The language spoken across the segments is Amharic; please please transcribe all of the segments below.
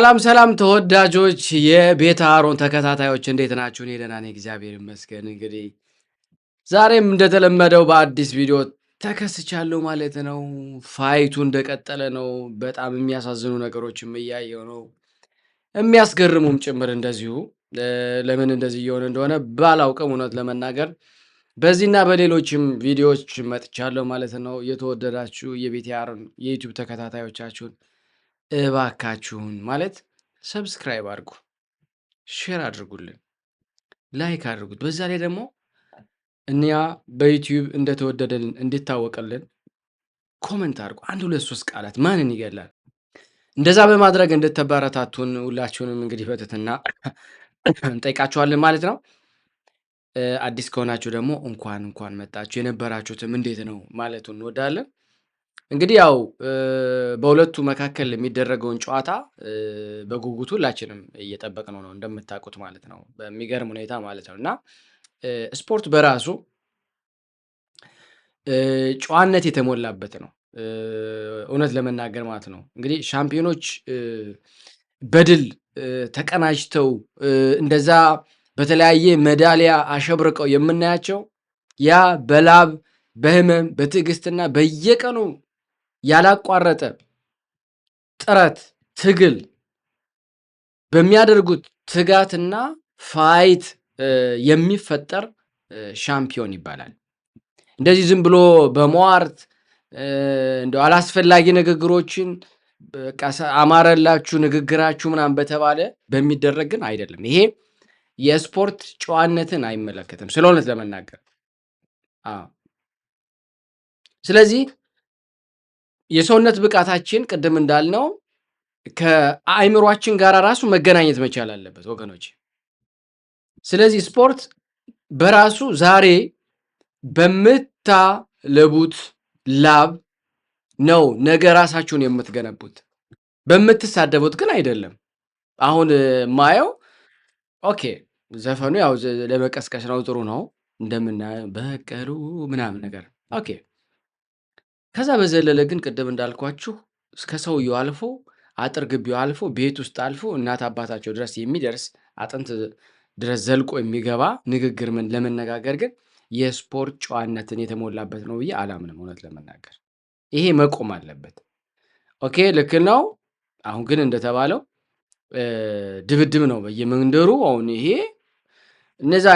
ሰላም ተወዳጆች የቤተ አሮን ተከታታዮች እንዴት ናችሁ? እኔ ደህና ነኝ እግዚአብሔር ይመስገን። እንግዲህ ዛሬም እንደተለመደው በአዲስ ቪዲዮ ተከስቻለሁ ማለት ነው። ፋይቱ እንደቀጠለ ነው። በጣም የሚያሳዝኑ ነገሮችም እያየሁ ነው። የሚያስገርሙም ጭምር እንደዚሁ። ለምን እንደዚህ እየሆነ እንደሆነ ባላውቅም እውነት ለመናገር በዚህና በሌሎችም ቪዲዮዎች መጥቻለሁ ማለት ነው። የተወደዳችሁ የቤተ አሮን የዩቲዩብ ተከታታዮቻችሁን እባካችሁን ማለት ሰብስክራይብ አድርጉ፣ ሼር አድርጉልን፣ ላይክ አድርጉት። በዛ ላይ ደግሞ እኛ በዩቲዩብ እንደተወደደን እንዲታወቅልን ኮመንት አድርጉ። 1 2 3 ቃላት ማንን ይገላል? እንደዛ በማድረግ እንድትበረታቱን ሁላችሁንም እንግዲህ በትህትና እንጠይቃችኋለን ማለት ነው። አዲስ ከሆናችሁ ደግሞ እንኳን መጣችሁ፣ የነበራችሁትም እንዴት ነው ማለቱን እንወዳለን። እንግዲህ ያው በሁለቱ መካከል የሚደረገውን ጨዋታ በጉጉት ሁላችንም እየጠበቅነው ነው እንደምታውቁት ማለት ነው። በሚገርም ሁኔታ ማለት ነው። እና ስፖርት በራሱ ጨዋነት የተሞላበት ነው እውነት ለመናገር ማለት ነው። እንግዲህ ሻምፒዮኖች በድል ተቀናጅተው እንደዛ በተለያየ ሜዳሊያ አሸብርቀው የምናያቸው ያ በላብ በህመም በትዕግስትና በየቀኑ ያላቋረጠ ጥረት ትግል በሚያደርጉት ትጋትና ፋይት የሚፈጠር ሻምፒዮን ይባላል። እንደዚህ ዝም ብሎ በመዋርት እንደው አላስፈላጊ ንግግሮችን በቃ አማረላችሁ ንግግራችሁ ምናምን በተባለ በሚደረግ ግን አይደለም። ይሄ የስፖርት ጨዋነትን አይመለከትም ስለሆነ ለመናገር ስለዚህ የሰውነት ብቃታችን ቅድም እንዳልነው ከአእምሯችን ጋር ራሱ መገናኘት መቻል አለበት ወገኖች። ስለዚህ ስፖርት በራሱ ዛሬ በምታለቡት ላብ ነው ነገ ራሳችሁን የምትገነቡት፣ በምትሳደቡት ግን አይደለም። አሁን ማየው ኦኬ ዘፈኑ ያው ለመቀስቀስ ነው፣ ጥሩ ነው እንደምናየው በቀሉ ምናምን ነገር ኦኬ። ከዛ በዘለለ ግን ቅድም እንዳልኳችሁ እስከ ሰውየው አልፎ አጥር ግቢው አልፎ ቤት ውስጥ አልፎ እናት አባታቸው ድረስ የሚደርስ አጥንት ድረስ ዘልቆ የሚገባ ንግግር ለመነጋገር ግን የስፖርት ጨዋነትን የተሞላበት ነው ብዬ አላምንም እውነት ለመናገር። ይሄ መቆም አለበት። ኦኬ ልክ ነው። አሁን ግን እንደተባለው ድብድብ ነው በየመንደሩ። አሁን ይሄ እነዛ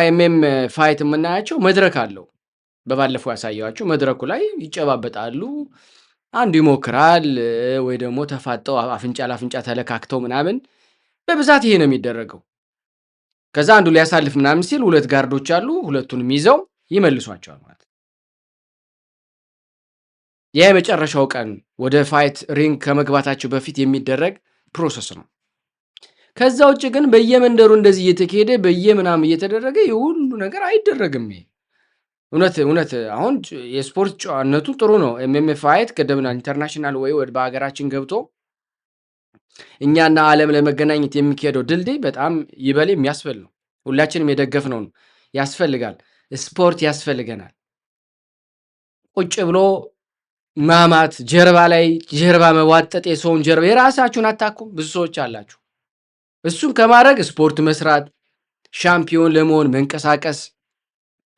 ፋይት የምናያቸው መድረክ አለው። በባለፈው ያሳየዋቸው መድረኩ ላይ ይጨባበጣሉ፣ አንዱ ይሞክራል ወይ ደግሞ ተፋጠው አፍንጫ ለአፍንጫ ተለካክተው ምናምን በብዛት ይሄ ነው የሚደረገው። ከዛ አንዱ ሊያሳልፍ ምናምን ሲል 2 ጋርዶች አሉ፣ ሁለቱንም ይዘው ይመልሷቸዋል ማለት ነው። ያ የመጨረሻው ቀን ወደ ፋይት ሪንግ ከመግባታቸው በፊት የሚደረግ ፕሮሰስ ነው። ከዛ ውጭ ግን በየመንደሩ እንደዚህ እየተካሄደ በየምናምን እየተደረገ የሁሉ ነገር አይደረግም። ይሄ እውነት አሁን የስፖርት ጨዋነቱ ጥሩ ነው። ፋይት ቅድምና ኢንተርናሽናል ወይ ወደ በሀገራችን ገብቶ እኛና ዓለም ለመገናኘት የሚካሄደው ድልድይ በጣም ይበል የሚያስብል ነው። ሁላችንም የደገፍነው ነው። ያስፈልጋል፣ ስፖርት ያስፈልገናል። ቁጭ ብሎ ማማት፣ ጀርባ ላይ ጀርባ መዋጠጥ፣ የሰውን ጀርባ የራሳችሁን አታኩም። ብዙ ሰዎች አላችሁ። እሱን ከማድረግ ስፖርት መስራት፣ ሻምፒዮን ለመሆን መንቀሳቀስ።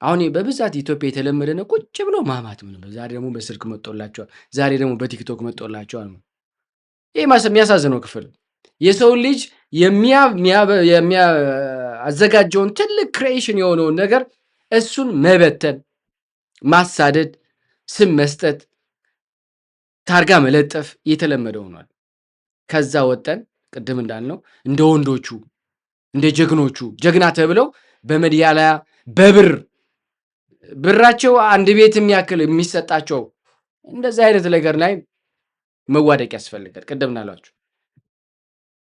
አሁን በብዛት ኢትዮጵያ የተለመደ ነው ቁጭ ብሎ ማማት። ምን ዛሬ ደግሞ በስልክ መጥቶላቸዋል፣ ዛሬ ደግሞ በቲክቶክ መጥቶላቸዋል። ይሄ የሚያሳዝነው ክፍል የሰው ልጅ የሚያዘጋጀውን ትልቅ ክሬኤሽን የሆነውን ነገር እሱን መበተን፣ ማሳደድ፣ ስም መስጠት፣ ታርጋ መለጠፍ የተለመደ ሆኗል። ከዛ ወጠን ቅድም እንዳልነው እንደ ወንዶቹ እንደ ጀግኖቹ ጀግና ተብለው በሚዲያ ላይ ብራቸው አንድ ቤት የሚያክል የሚሰጣቸው እንደዚህ አይነት ነገር ላይ መዋደቅ ያስፈልጋል። ቅድም እናላችሁ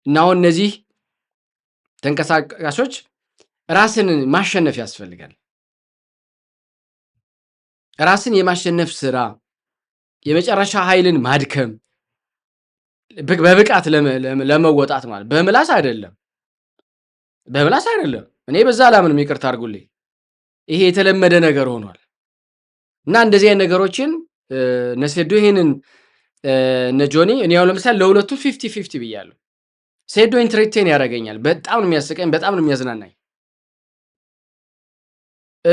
እና አሁን እነዚህ ተንቀሳቃሾች ራስን ማሸነፍ ያስፈልጋል። ራስን የማሸነፍ ስራ፣ የመጨረሻ ኃይልን ማድከም፣ በብቃት ለመወጣት ማለት በምላስ አይደለም። እኔ በዛ አላምንም፣ ይቅርታ አድርጉልኝ። ይሄ የተለመደ ነገር ሆኗል እና እንደዚህ አይነት ነገሮችን ነሴዶ ይሄንን እነ ጆኒ እኔ ያው ለምሳሌ ለሁለቱ 50-50 ብያለሁ። ሴዶ ኢንተርቴን ያደርገኛል። በጣም ነው የሚያስቀኝ፣ በጣም ነው የሚያዝናናኝ።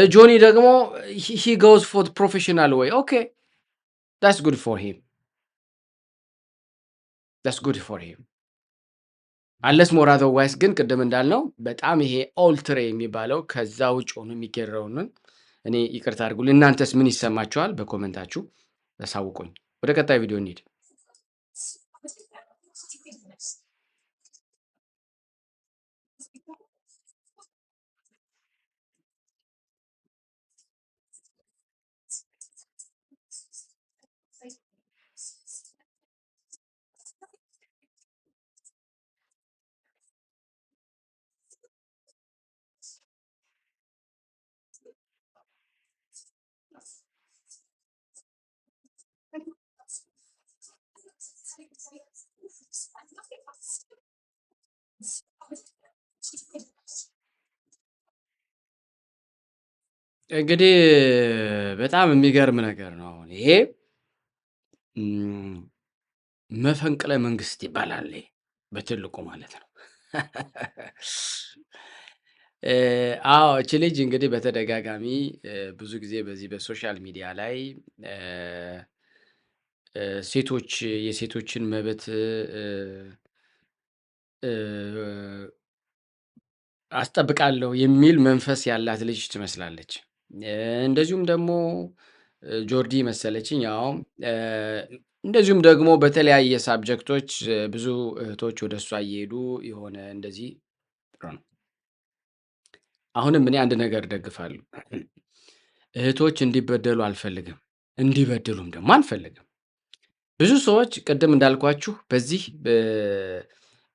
ጆኒ ደግሞ ሂ ጎዝ ፎር ፕሮፌሽናል ወይ ኦኬ ዳትስ ጉድ ፎር ሂም ዳትስ ጉድ ፎር ሂም አንለስ ሞር አዘርዋይስ ግን ቅድም እንዳልነው በጣም ይሄ ኦልትሬ የሚባለው ከዛ ውጭ ሆኖ የሚገረውን እኔ ይቅርታ አድርጉልኝ። እናንተስ ምን ይሰማችኋል? በኮሜንታችሁ አሳውቁኝ። ወደ ቀጣይ ቪዲዮ እንሂድ። እንግዲህ በጣም የሚገርም ነገር ነው። አሁን ይሄ መፈንቅለ መንግስት ይባላል በትልቁ ማለት ነው። አዎ እቺ ልጅ እንግዲህ በተደጋጋሚ ብዙ ጊዜ በዚህ በሶሻል ሚዲያ ላይ ሴቶች የሴቶችን መብት አስጠብቃለሁ የሚል መንፈስ ያላት ልጅ ትመስላለች። እንደዚሁም ደግሞ ጆርዲ መሰለችኝ። ያው እንደዚሁም ደግሞ በተለያየ ሳብጀክቶች ብዙ እህቶች ወደ እሷ እየሄዱ የሆነ እንደዚህ ጥሩ ነው። አሁንም እኔ አንድ ነገር ደግፋለሁ። እህቶች እንዲበደሉ አልፈልግም፣ እንዲበድሉም ደግሞ አንፈልግም። ብዙ ሰዎች ቅድም እንዳልኳችሁ በዚህ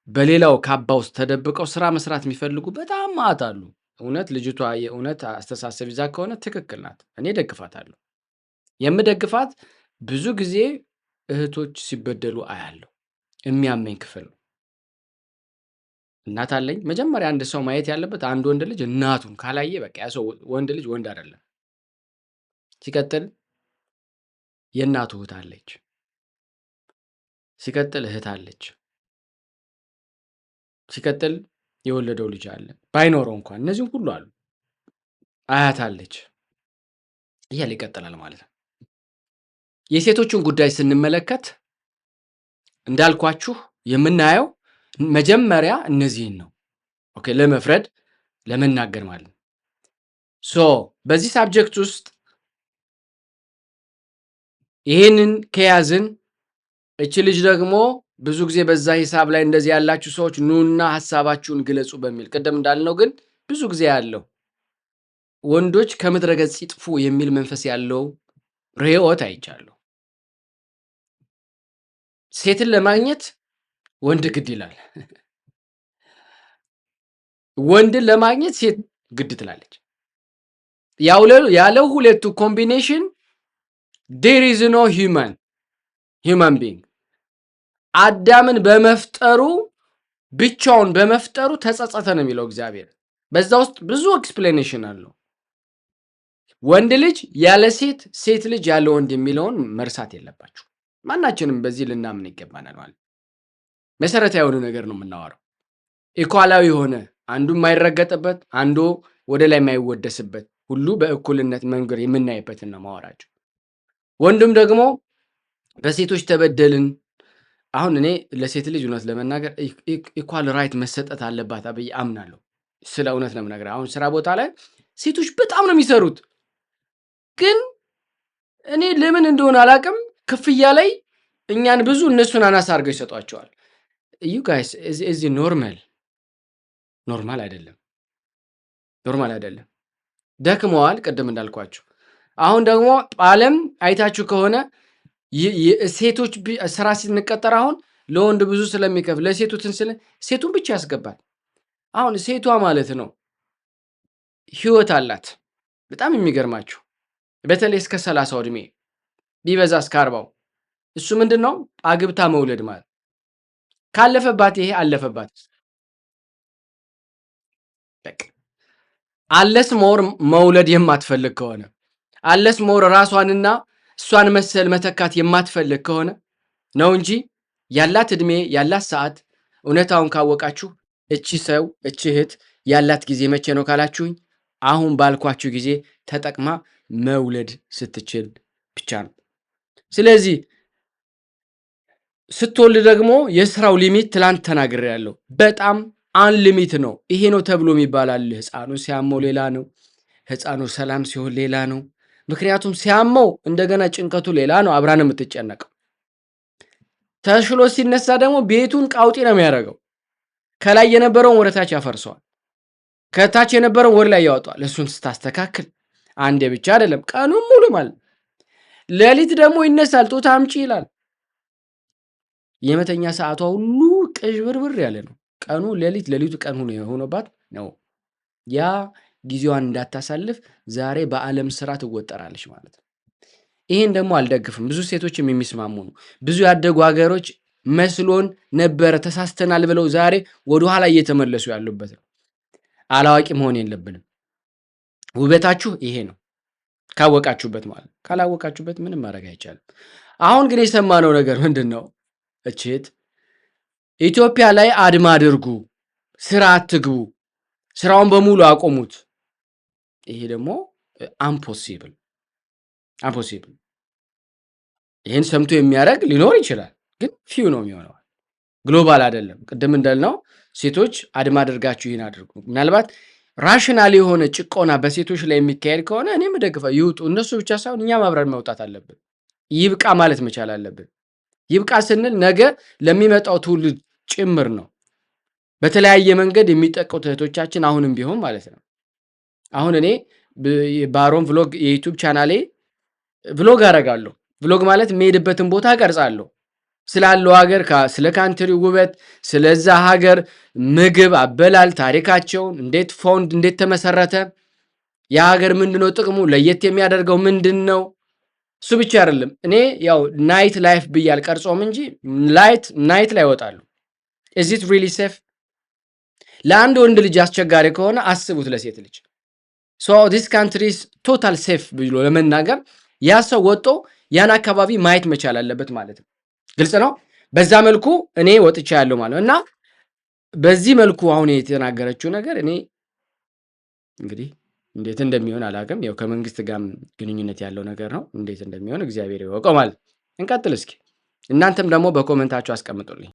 በሌላው ካባ ውስጥ ተደብቀው ስራ መስራት የሚፈልጉ በጣም ማዕት አሉ። እውነት ልጅቷ የእውነት አስተሳሰብ ይዛ ከሆነ ትክክል ናት። እኔ ደግፋታለሁ። የምደግፋት ብዙ ጊዜ እህቶች ሲበደሉ አያለሁ። የሚያመኝ ክፍል ነው። እናት አለኝ። መጀመሪያ አንድ ሰው ማየት ያለበት አንድ ወንድ ልጅ እናቱን ካላየ በቃ ያ ሰው ወንድ ልጅ ወንድ አይደለም። ሲቀጥል የእናቱ እህት አለች። ሲቀጥል እህት አለች። ሲቀጥል የወለደው ልጅ አለ፣ ባይኖረው እንኳን እነዚህም ሁሉ አሉ። አያት አለች እያለ ይቀጥላል ማለት ነው። የሴቶችን ጉዳይ ስንመለከት እንዳልኳችሁ የምናየው መጀመሪያ እነዚህን ነው። ኦኬ ለመፍረድ ለመናገር ማለት ነው። ሶ በዚህ ሳብጀክት ውስጥ ይህንን ከያዝን እቺ ልጅ ደግሞ ብዙ ጊዜ በዛ ሂሳብ ላይ እንደዚህ ያላችሁ ሰዎች ኑና ሀሳባችሁን ግለጹ በሚል ቅድም እንዳልነው ግን ብዙ ጊዜ ያለው ወንዶች ከምድረ ገጽ ይጥፉ የሚል መንፈስ ያለው ርዕዮት አይቻለሁ። ሴትን ለማግኘት ወንድ ግድ ይላል። ወንድን ለማግኘት ሴት ግድ ትላለች። ያለው ሁለቱ ኮምቢኔሽን there is no human being አዳምን በመፍጠሩ ብቻውን በመፍጠሩ ተጸጸተ ነው የሚለው እግዚአብሔር። በዛ ውስጥ ብዙ ኤክስፕሌኔሽን አለው። ወንድ ልጅ ያለ ሴት፣ ሴት ልጅ ያለ ወንድ የሚለውን መርሳት የለባችሁ። ማናችንም በዚህ ልናምን ይገባናል ማለት መሰረታዊ የሆነ ነገር ነው የምናወራው። ኢኳላዊ የሆነ አንዱ የማይረገጥበት አንዱ ወደ ላይ የማይወደስበት ሁሉ በእኩልነት መንገድ የምናይበትን ነው ማወራቸው። ወንድም ደግሞ በሴቶች ተበደልን። አሁን እኔ ለሴት ልጅ እውነት ለመናገር ኢኳል ራይት መሰጠት አለባት ብዬ አምናለሁ። ስለ እውነት ለመናገር አሁን ስራ ቦታ ላይ ሴቶች በጣም ነው የሚሰሩት፣ ግን እኔ ለምን እንደሆነ አላውቅም ክፍያ ላይ እኛን ብዙ እነሱን አናሳ አድርገው ይሰጧቸዋል። ዩ ጋይስ እዚህ ኖርማል አይደለም፣ ኖርማል አይደለም። ደክመዋል ቅድም እንዳልኳችሁ። አሁን ደግሞ ዓለም አይታችሁ ከሆነ ሴቶች ስራ ሲንቀጠር አሁን ለወንድ ብዙ ስለሚከፍል ለሴቱትን ሴቱን ብቻ ያስገባል። አሁን ሴቷ ማለት ነው ህይወት አላት። በጣም የሚገርማችሁ በተለይ እስከ 30 ዕድሜ ቢበዛ እስከ 40 እሱ ምንድነው አግብታ መውለድ ማለት ካለፈባት ይሄ አለፈባት። በቃ አለስ ሞር መውለድ የማትፈልግ ከሆነ አለስ ሞር ራሷንና እሷን መሰል መተካት የማትፈልግ ከሆነ ነው እንጂ ያላት እድሜ ያላት ሰዓት እውነታውን ካወቃችሁ እቺ ሰው እቺ እህት ያላት ጊዜ መቼ ነው ካላችሁኝ፣ አሁን ባልኳችሁ ጊዜ ተጠቅማ መውለድ ስትችል ብቻ ነው። ስለዚህ ስትወልድ ደግሞ የስራው ሊሚት ትላንት ተናግሬያለሁ። በጣም አንሊሚት ነው። ይሄ ነው ተብሎ የሚባል አለ። ህፃኑ ሲያመው ሌላ ነው። ህፃኑ ሰላም ሲሆን ሌላ ነው። ምክንያቱም ሲያመው እንደገና ጭንቀቱ ሌላ ነው። አብራ ነው የምትጨነቀው። ተሽሎ ሲነሳ ደግሞ ቤቱን ቃውጢ ነው የሚያደርገው። ከላይ የነበረውን ወደ ታች ያፈርሰዋል። ከታች የነበረውን ወደ ላይ ያወጣዋል። እሱን ስታስተካክል አንዴ ብቻ አይደለም፣ ቀኑን ሙሉ ማለት። ሌሊት ደግሞ ይነሳል፣ ጡት አምጪ ይላል። የመተኛ ሰዓቷ ሁሉ ቅዥብርብር ያለ ነው። ቀኑ ሌሊት፣ ሌሊቱ ቀን ሆኖ የሆነባት ነው። ያ ጊዜዋን እንዳታሳልፍ ዛሬ በዓለም ስራ ትወጠራለች ማለት ነው። ይሄን ደግሞ አልደግፍም። ብዙ ሴቶችም የሚስማሙ ነው። ብዙ ያደጉ ሀገሮች መስሎን ነበረ ተሳስተናል ብለው ዛሬ ወደኋላ እየተመለሱ ያሉበት ነው። አላዋቂ መሆን የለብንም። ውበታችሁ ይሄ ነው ካወቃችሁበት ማለት። ካላወቃችሁበት ምንም ማድረግ አይቻልም። አሁን ግን የሰማነው ነገር ምንድን ነው? እችት ኢትዮጵያ ላይ አድማ አድርጉ፣ ስራ አትግቡ፣ ስራውን በሙሉ አቆሙት። ይሄ ደግሞ አምፖሲብል አምፖሲብል። ይህን ሰምቶ የሚያደርግ ሊኖር ይችላል፣ ግን ፊው ነው የሚሆነው። ግሎባል አይደለም። ቅድም እንዳልነው ሴቶች አድማ አድርጋችሁ ይህን አድርጉ። ምናልባት ራሽናል የሆነ ጭቆና በሴቶች ላይ የሚካሄድ ከሆነ እኔም ደግፈው ይውጡ። እነሱ ብቻ ሳይሆን እኛም አብረን መውጣት አለብን። ይብቃ ማለት መቻል አለብን። ይብቃ ስንል ነገ ለሚመጣው ትውልድ ጭምር ነው። በተለያየ መንገድ የሚጠቁት እህቶቻችን አሁንም ቢሆን ማለት ነው። አሁን እኔ ባሮን ቭሎግ የዩቲዩብ ቻናሌ ቭሎግ አደርጋለሁ። ቭሎግ ማለት የሚሄድበትን ቦታ እቀርጻለሁ። ስላለው ሀገር፣ ስለ ካንትሪ ውበት፣ ስለዛ ሀገር ምግብ አበላል፣ ታሪካቸውን፣ እንዴት ፋውንድ እንዴት ተመሰረተ፣ የሀገር ምንድነው ጥቅሙ፣ ለየት የሚያደርገው ምንድን ነው። እሱ ብቻ አይደለም። እኔ ያው ናይት ላይፍ ብዬ አልቀርጾም እንጂ ናይት ላይ ይወጣሉ። ኢዝ ኢት ሪሊ ሴፍ? ለአንድ ወንድ ልጅ አስቸጋሪ ከሆነ አስቡት ለሴት ልጅ። ሶ ዲስ ካንትሪ ኢዝ ቶታል ሴፍ ብሎ ለመናገር ያ ሰው ወጦ ያን አካባቢ ማየት መቻል አለበት ማለት ነው። ግልጽ ነው። በዛ መልኩ እኔ ወጥቻ ያለው ማለት ነው። እና በዚህ መልኩ አሁን የተናገረችው ነገር እኔ እንግዲህ እንዴት እንደሚሆን አላውቅም። ያው ከመንግስት ጋር ግንኙነት ያለው ነገር ነው። እንዴት እንደሚሆን እግዚአብሔር ይወቀው ማለት። እንቀጥል እስኪ። እናንተም ደግሞ በኮመንታችሁ አስቀምጡልኝ።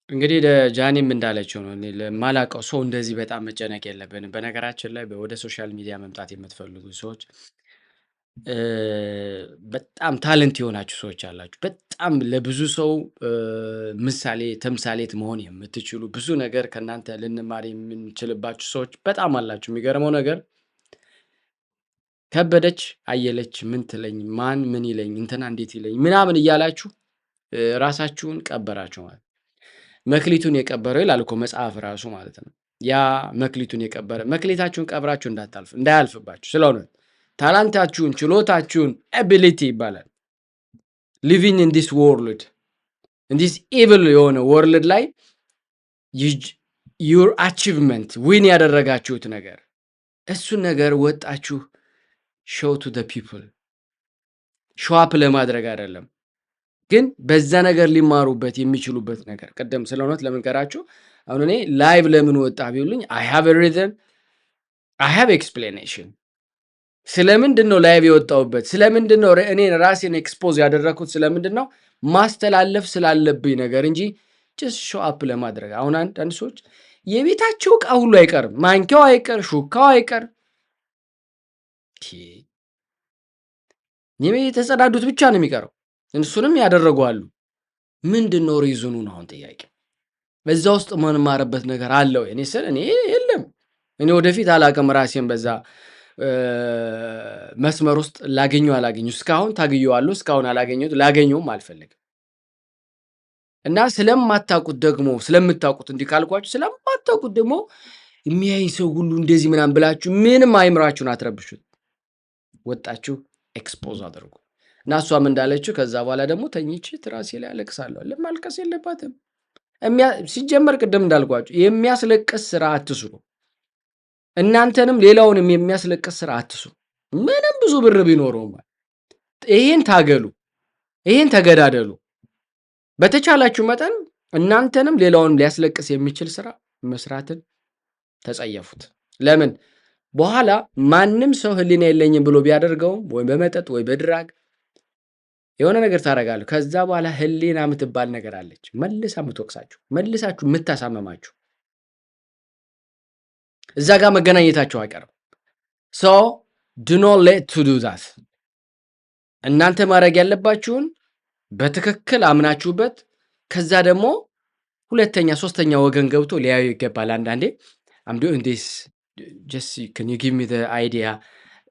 እንግዲህ ጃኒም እንዳለችው ነው። ለማላውቀው ሰው እንደዚህ በጣም መጨነቅ የለብንም። በነገራችን ላይ ወደ ሶሻል ሚዲያ መምጣት የምትፈልጉ ሰዎች በጣም ታለንት የሆናችሁ ሰዎች አላችሁ። በጣም ለብዙ ሰው ምሳሌ ተምሳሌት መሆን የምትችሉ ብዙ ነገር ከእናንተ ልንማር የምንችልባችሁ ሰዎች በጣም አላችሁ። የሚገርመው ነገር ከበደች አየለች ምን ትለኝ፣ ማን ምን ይለኝ፣ እንትና እንዴት ይለኝ ምናምን እያላችሁ ራሳችሁን ቀበራችሁ ማለት። መክሊቱን የቀበረው ይላል እኮ መጽሐፍ ራሱ ማለት ነው። ያ መክሊቱን የቀበረ መክሊታችሁን ቀብራችሁ እንዳያልፍባችሁ ስለሆነ ታላንታችሁን፣ ችሎታችሁን አቢሊቲ ይባላል። ሊቪንግ ኢን ዲስ ወርልድ ኢን ኢቭል የሆነ ወርልድ ላይ ዩር አቺቭመንት ዊን ያደረጋችሁት ነገር እሱን ነገር ወጣችሁ ሾው ቱ ዘ ፒፕል ሾው አፕ ለማድረግ አይደለም፣ ግን በዛ ነገር ሊማሩበት የሚችሉበት ነገር ቀደም ስለሆነት ለምንከራችሁ አሁን እኔ ላይቭ ለምን ወጣ ቢሉኝ አይ ሃቭ a reason I have explanation። ስለምንድን ነው ላይቭ የወጣውበት? ስለምንድን ነው እኔ ራሴን ኤክስፖዝ ያደረኩት? ስለምንድን ነው ማስተላለፍ ስላለብኝ ነገር እንጂ just show up ለማድረግ። አሁን አንድ ሰዎች የቤታቸው ዕቃ ሁሉ አይቀርም፣ ማንኪያው አይቀር፣ ሹካው አይቀር፣ የተጸዳዱት ብቻ ነው የሚቀረው። እሱንም ያደረጉ አሉ። ምንድነው ሪዝኑ ነው አሁን ጥያቄ። በዛ ውስጥ ማንማርበት ነገር አለው። እኔ የለም እኔ ወደፊት አላቅም ራሴን በዛ መስመር ውስጥ አላገኘው እስካሁን ታግየዋለሁ። እስካሁን አላገኘሁት፣ ላገኘውም አልፈልግም። እና ስለምታውቁት እንዲህ ካልኳችሁ ስለማታውቁት ደግሞ የሚያይ ሰው ሁሉ እንደዚህ ምናምን ብላችሁ ምንም አይምራችሁን አትረብሹት። ወጣችሁ ኤክስፖዝ አድርጉ። እና እሷም እንዳለችው ከዛ በኋላ ደግሞ ተኝቼ ትራሴ ላይ አለቅሳለሁ። ለማልቀስ የለባትም። ሲጀመር ቅድም እንዳልኳችሁ የሚያስለቅስ ስራ አትስሩ። እናንተንም ሌላውንም የሚያስለቅስ ስራ አትስሩ። ምንም ብዙ ብር ቢኖረውም ይሄን ታገሉ፣ ይሄን ተገዳደሉ። በተቻላችሁ መጠን እናንተንም ሌላውንም ሊያስለቅስ የሚችል ስራ መስራትን ተጸየፉት። ለምን በኋላ ማንም ሰው ህሊና የለኝም ብሎ ቢያደርገውም ወይ በመጠጥ ወይ በድራግ የሆነ ነገር ታደርጋለህ። ከዛ በኋላ ህሊና የምትባል ነገር አለች፣ መልሳ የምትወቅሳችሁ፣ መልሳችሁ የምታሳመማችሁ። እዛ ጋር መገናኘታችሁ አይቀርም። ሶ ዱ ኖት ሌት ቱ ዱ ዛት። እናንተ ማድረግ ያለባችሁን በትክክል አምናችሁበት፣ ከዛ ደግሞ ሁለተኛ ሶስተኛ ወገን ገብቶ ሊያዩ ይገባል። አንዳንዴ አምዶ እንዴስ ጀስት ካን ዩ ጊቭ ሚ ዘ አይዲያ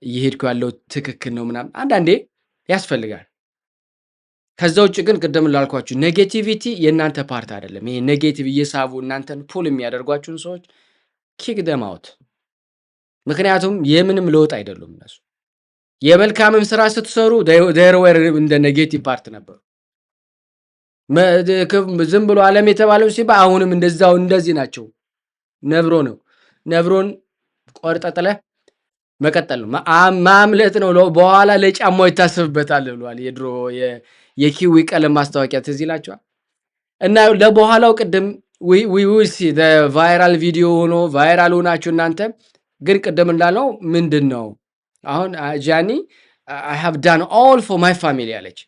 እየሄድኩ ያለው ትክክል ነው ምናምን አንዳንዴ ያስፈልጋል። ከዛ ውጭ ግን ቅድም ላልኳችሁ ኔጌቲቪቲ የእናንተ ፓርት አይደለም። ይሄ ኔጌቲቭ እየሳቡ እናንተን ፑል የሚያደርጓችሁን ሰዎች ኪክ ደም አውት። ምክንያቱም የምንም ለውጥ አይደሉም እነሱ። የመልካምም ስራ ስትሰሩ ዴር ዌር እንደ ኔጌቲቭ ፓርት ነበሩ። ዝም ብሎ ዓለም የተባለው ሲባል አሁንም እንደዛው እንደዚህ ናቸው። ነብሮን ቆርጠጥለህ መቀጠል ነው፣ ማምለጥ ነው። በኋላ ለጫማው ይታሰብበታል ብሏል የድሮ የኪዊ ቀለም ማስታወቂያ ትዝ ይላችኋል። እና ለበኋላው ቅድም ዊ ዊል ሲ ዘ ቫይራል ቪዲዮ ሆኖ ቫይራል ሆናችሁ እናንተ ግን ቅድም እንዳለው ምንድን ነው አሁን ጃኒ አይ ሃቭ ዳን ኦል ፎር ማይ ፋሚሊ አለች።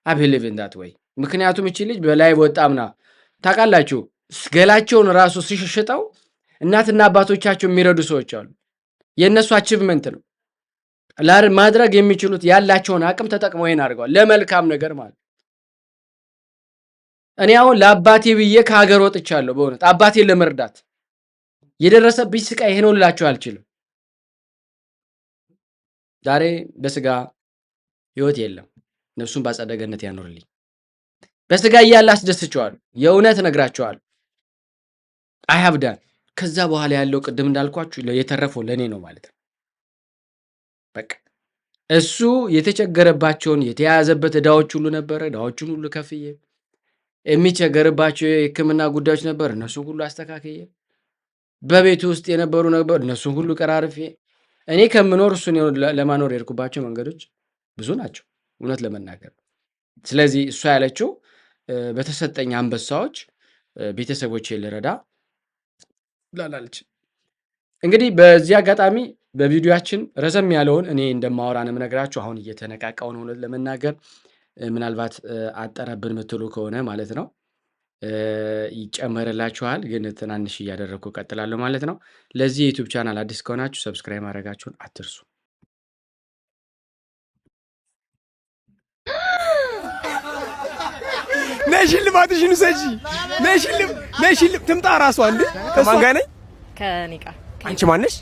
አይ ቢሊቭ ኢን ዳት ዌይ። ምክንያቱም እቺ ልጅ በላይ ወጣምና ታውቃላችሁ፣ ገላቸውን ራሱ ሲሽሽጠው እናትና አባቶቻቸው የሚረዱ ሰዎች አሉ። የእነሱ አቺቭመንት ነው። ማድረግ የሚችሉት ያላቸውን አቅም ተጠቅመው ይሄን አድርገዋል፣ ለመልካም ነገር ማለት። እኔ አሁን ለአባቴ ብዬ ከሀገር ወጥቻለሁ። በእውነት አባቴን ለመርዳት የደረሰብኝ ስቃይ ይሄ ነው ልላችሁ አልችልም። ዛሬ በስጋ ህይወት የለም፣ ነፍሱን በአጸደ ገነት ያኖርልኝ። በስጋ እያለ አስደስቸዋለሁ፣ የእውነት እነግራቸዋለሁ። አይ ሃቭ ዳን። ከዛ በኋላ ያለው ቅድም እንዳልኳችሁ የተረፈው ለእኔ ነው ማለት ነው። በቃ እሱ የተቸገረባቸውን የተያያዘበት እዳዎች ሁሉ ነበረ፣ እዳዎቹን ሁሉ ከፍዬ፣ የሚቸገርባቸው የሕክምና ጉዳዮች ነበር፣ እነሱን ሁሉ አስተካክዬ፣ በቤቱ ውስጥ የነበሩ ነበር፣ እነሱን ሁሉ ቀራርፌ፣ እኔ ከምኖር እሱን ለማኖር የሄድኩባቸው መንገዶች ብዙ ናቸው እውነት ለመናገር። ስለዚህ እሷ ያለችው በተሰጠኝ አንበሳዎች ቤተሰቦቼ ልረዳ ላላለች። እንግዲህ በዚህ አጋጣሚ በቪዲዮአችን ረዘም ያለውን እኔ እንደማወራ ነው የምነግራችሁ። አሁን እየተነቃቃው ነው እውነት ለመናገር። ምናልባት አጠረብን ምትሉ ከሆነ ማለት ነው ይጨመርላችኋል፣ ግን ትናንሽ እያደረግኩ ቀጥላለሁ ማለት ነው። ለዚህ የዩቲዩብ ቻናል አዲስ ከሆናችሁ ሰብስክራይብ ማድረጋችሁን አትርሱ። ነሽልማትሽን ሰጂ ነሽልም ትምጣ ራሷ እንዴ ከማን ጋር ነኝ? ከኔ ጋር። አንቺ ማን ነሽ?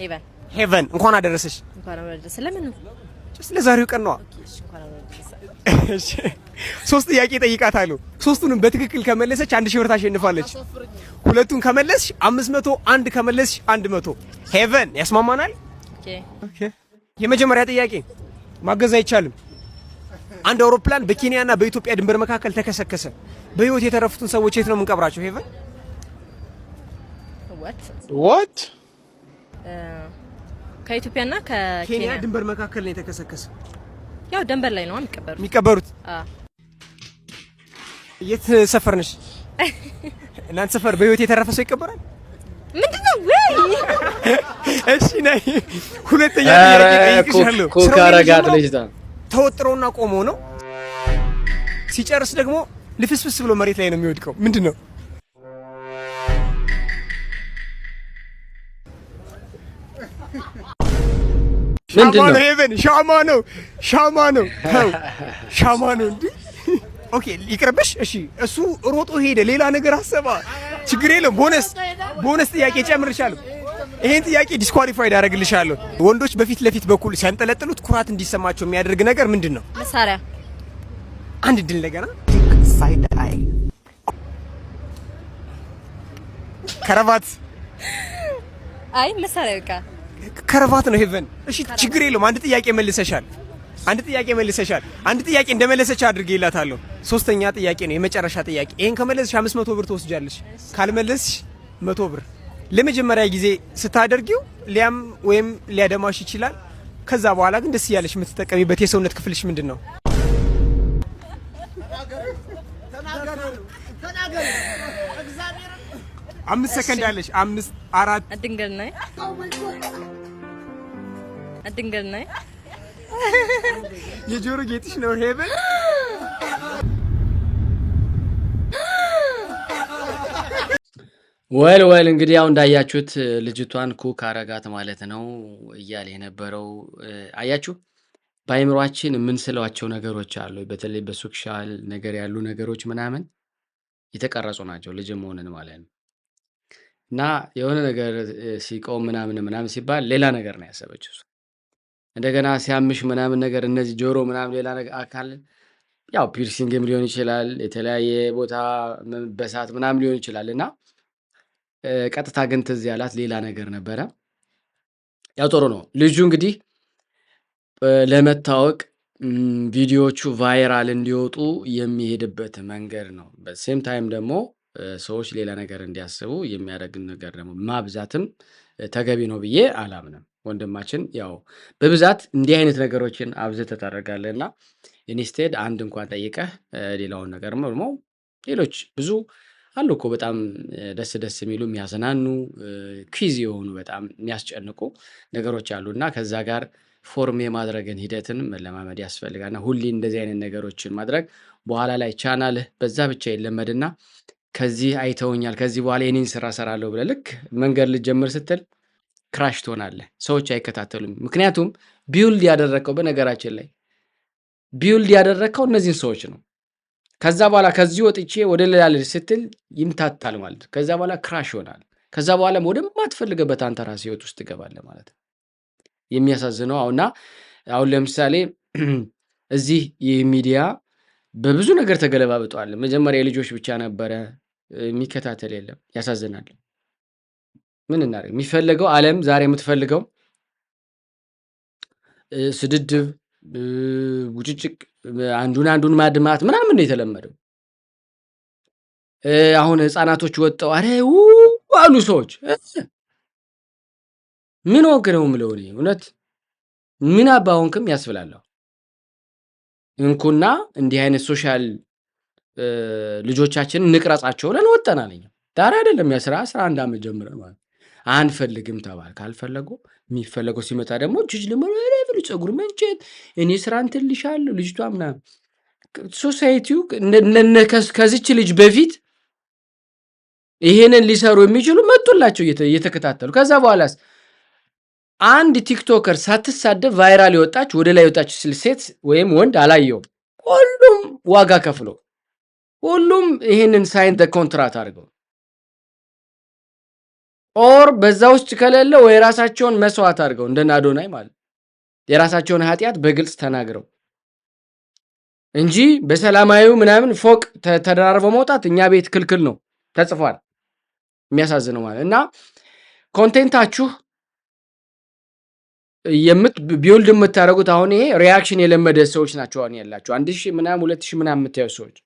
ሄቨን። እንኳን አደረሰሽ። እንኳን አደረሰሽ። ለምን ነው? ለዛሬው ቀን ነው። እሺ ሶስት ጥያቄ ጠይቃታለሁ። ሶስቱንም በትክክል ከመለሰች 1000 ብር ታሸንፋለች። ሁለቱን ከመለስሽ 500፣ አንድ ከመለስሽ 100። ሄቨን ያስማማናል? ኦኬ። የመጀመሪያ ጥያቄ ማገዝ አይቻልም። አንድ አውሮፕላን በኬንያና በኢትዮጵያ ድንበር መካከል ተከሰከሰ። በህይወት የተረፉትን ሰዎች የት ነው የምንቀብራቸው? ሄቨን what ከኢትዮጵያና ከኬንያ ድንበር መካከል ነው የተከሰከሰ። ያው ድንበር ላይ ነው የሚቀበሩት። የት ሰፈር ነሽ? እናንተ ሰፈር በህይወት የተረፈ ሰው ይቀበራል? ምንድነው ወይ? እሺ ነይ። ሁለተኛ ጥያቄ ጠይቅሻለሁ። ኮካረጋት ልጅ ተወጥሮና ቆሞ ነው። ሲጨርስ ደግሞ ልፍስፍስ ብሎ መሬት ላይ ነው የሚወድቀው። ምንድነው? ሻማ ነው። ሄቨን ሻማ ነው። ሻማ ነው እንዴ? ኦኬ ይቅርብሽ። እሺ እሱ ሮጦ ሄደ፣ ሌላ ነገር አሰባ። ችግር የለም። ቦነስ ጥያቄ ጨምርሻለሁ። ይሄን ጥያቄ ዲስኳሊፋይድ አደርግልሻለሁ። ወንዶች በፊት ለፊት በኩል ሲያንጠለጥሉት ኩራት እንዲሰማቸው የሚያደርግ ነገር ምንድን ነው? መሳሪያ። አንድ ድል እንደገና ሳይድ አይ ከረባት። አይ መሳሪያ በቃ ከረባት ነው ሄቨን። እሺ ችግር የለውም። አንድ ጥያቄ መልሰሻል። አንድ ጥያቄ እንደመለሰች አድርጌላታለሁ። ሶስተኛ ጥያቄ ነው፣ የመጨረሻ ጥያቄ። ይሄን ከመለስሽ 500 ብር ትወስጃለሽ። ካልመለስሽ 100 ብር። ለመጀመሪያ ጊዜ ስታደርጊው ሊያም ወይም ሊያደማሽ ይችላል። ከዛ በኋላ ግን ደስ እያለሽ የምትጠቀሚበት የሰውነት ክፍልሽ ምንድን ነው? አምስት ሰከንድ አለሽ። 5 4 ድንግል ነኝ። የጆሮ ጌጥሽ ነው ሄቨን። ወል እንግዲህ ያው እንዳያችሁት ልጅቷን ኩክ አረጋት ማለት ነው እያለ የነበረው አያችሁ። በአይምሯችን የምንስለዋቸው ነገሮች አሉ። በተለይ በሶሻል ነገር ያሉ ነገሮች ምናምን የተቀረጹ ናቸው ልጅ መሆንን ማለት ነው። እና የሆነ ነገር ሲቆም ምናምን ሲባል ሌላ ነገር ነው ያሰበችው። እንደገና ሲያምሽ ምናምን ነገር እነዚህ ጆሮ ምናምን ሌላ ነገር አካል ያው ፒርሲንግም ሊሆን ይችላል፣ የተለያየ ቦታ በሳት ምናምን ሊሆን ይችላል። እና ቀጥታ ግን ትዝ ያላት ሌላ ነገር ነበረ። ያው ጥሩ ነው። ልጁ እንግዲህ ለመታወቅ ቪዲዮዎቹ ቫይራል እንዲወጡ የሚሄድበት መንገድ ነው። በሴም ታይም ደግሞ ሰዎች ሌላ ነገር እንዲያስቡ የሚያደርግን ነገር ደግሞ ማብዛትም ተገቢ ነው ብዬ አላምንም። ወንድማችን ያው በብዛት እንዲህ አይነት ነገሮችን አብዝተህ ታደርጋለህ እና ኢንስቴድ አንድ እንኳን ጠይቀህ ሌላውን ነገር ደግሞ ሌሎች ብዙ አሉ እኮ በጣም ደስ የሚሉ የሚያዝናኑ ኪዝ የሆኑ በጣም የሚያስጨንቁ ነገሮች አሉ እና ከዛ ጋር ፎርም የማድረግን ሂደትን መለማመድ ያስፈልጋል። እና ሁሌ እንደዚህ አይነት ነገሮችን ማድረግ በኋላ ላይ ቻናልህ በዛ ብቻ ይለመድና ከዚህ አይተውኛል ከዚህ በኋላ የኔን ስራ ሰራለሁ ብለህ ልክ መንገድ ልጀምር ስትል ክራሽ ትሆናለህ። ሰዎች አይከታተሉም። ምክንያቱም ቢውልድ ያደረግከው በነገራችን ላይ ቢውልድ ያደረግከው እነዚህን ሰዎች ነው። ከዛ በኋላ ከዚህ ወጥቼ ወደ ሌላ ልጅ ስትል ይምታታል ማለት ነው። ከዛ በኋላ ክራሽ ይሆናል። ከዛ በኋላ ወደማትፈልገበት አንተ ራስህ ህይወት ውስጥ ትገባለህ ማለት ነው። የሚያሳዝነው አሁን ለምሳሌ እዚህ ይህ ሚዲያ በብዙ ነገር ተገለባብጧል። መጀመሪያ የልጆች ብቻ ነበረ፣ የሚከታተል የለም። ያሳዝናል። ምን እናደርግ? የሚፈለገው ዓለም ዛሬ የምትፈልገው ስድድብ፣ ውጭጭቅ፣ አንዱን ማድማት ምናምን ነው የተለመደው። አሁን ህፃናቶች ወጣው አረ አሉ ሰዎች ምን ሆንክ ነው የምለው እኔ እውነት ምን አባሆንክም ያስብላለሁ። እንኩና እንዲህ አይነት ሶሻል ልጆቻችንን እንቅረጻቸው ብለን ወጠናል። ዛሬ አይደለም የ11 ዓመት ጀምረን ማለት አንፈልግም ተባል። ካልፈለጉ የሚፈለገው ሲመጣ ደግሞ ጅጅ ለምን ፀጉር መንጨት እኔ ስራ እንትን ልሻለሁ ልጅቷ ምናምን ሶሳይቲው ከዚች ልጅ በፊት ይሄንን ሊሰሩ የሚችሉ መጡላቸው እየተከታተሉ። ከዛ በኋላስ አንድ ቲክቶከር ሳትሳደብ ቫይራል የወጣች ወደ ላይ የወጣች ሴት ወይም ወንድ አላየውም። ሁሉም ዋጋ ከፍሎ ሁሉም ይሄንን ሳይን ኮንትራት አድርገው ኦር በዛ ውስጥ ከሌለ ወይ ራሳቸውን መስዋዕት አድርገው እንደና አዶናይ ማለት የራሳቸውን ኃጢአት በግልጽ ተናግረው እንጂ በሰላማዊው ምናምን ፎቅ ተደራርበው መውጣት እኛ ቤት ክልክል ነው ተጽፏል። የሚያሳዝነው ማለት እና ኮንቴንታችሁ ቢውልድ የምታደርጉት አሁን ይሄ ሪያክሽን የለመደ ሰዎች ናቸው። አሁን ያላችሁ 1000 ምናምን 2000 ምናምን የምታዩ ሰዎች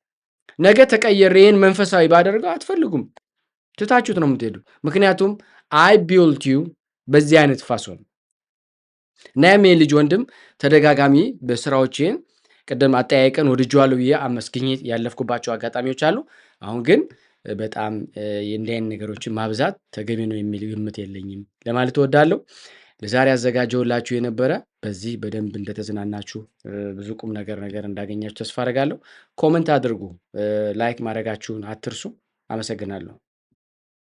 ነገ ተቀየረን መንፈሳዊ ባደርገው አትፈልጉም፣ ትታችሁት ነው የምትሄዱ። ምክንያቱም አይ ቢውልድ ዩ በዚህ አይነት ፋሶን እና የኔ ልጅ ወንድም ተደጋጋሚ በስራዎችን ቀደም አጠያየቀን ወድጄዋለሁ ብዬ አመስግኜ ያለፍኩባቸው አጋጣሚዎች አሉ። አሁን ግን በጣም የእንዲያን ነገሮችን ማብዛት ተገቢ ነው የሚል ግምት የለኝም ለማለት እወዳለሁ። ለዛሬ አዘጋጀውላችሁ የነበረ በዚህ በደንብ እንደተዝናናችሁ ብዙ ቁም ነገር እንዳገኛችሁ ተስፋ አደርጋለሁ። ኮሜንት አድርጉ፣ ላይክ ማድረጋችሁን አትርሱ። አመሰግናለሁ።